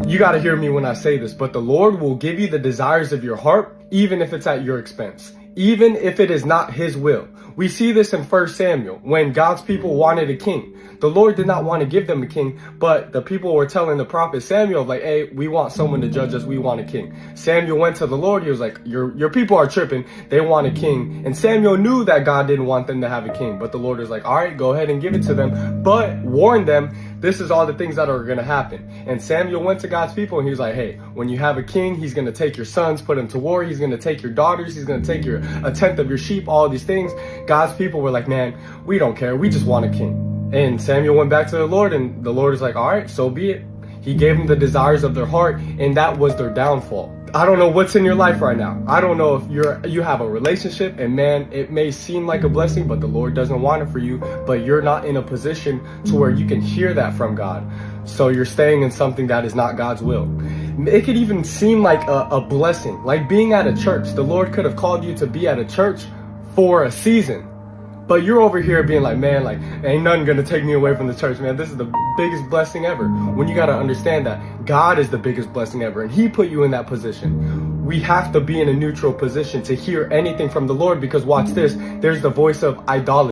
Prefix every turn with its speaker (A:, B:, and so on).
A: You got to hear me when I say this, but the Lord will give you the desires of your heart, even if it's at your expense, even if it is not his will. We see this in 1 Samuel when God's people wanted a king. The Lord did not want to give them a king, but the people were telling the prophet Samuel, like, hey, we want someone to judge us. We want a king. Samuel went to the Lord. He was like, your people are tripping. They want a king. And Samuel knew that God didn't want them to have a king, but the Lord was like, all right, go ahead and give it to them, but warn them, this is all the things that are going to happen. And Samuel went to God's people and he was like, hey, when you have a king, he's going to take your sons, put them to war. He's going to take your daughters. He's going to take a tenth of your sheep, all these things. God's people were like, man, we don't care. We just want a king. And Samuel went back to the Lord and the Lord is like, all right, so be it. He gave them the desires of their heart, and that was their downfall. I don't know what's in your life right now. I don't know if you have a relationship, and man, it may seem like a blessing, but the Lord doesn't want it for you, but you're not in a position to where you can hear that from God. So you're staying in something that is not God's will. It could even seem like a blessing, like being at a church. The Lord could have called you to be at a church for a season, but you're over here being like, man, like, ain't nothing gonna take me away from the church, man. This is the biggest blessing ever. When you gotta understand that God is the biggest blessing ever, and he put you in that position. We have to be in a neutral position to hear anything from the Lord, because watch this, there's the voice of idolatry.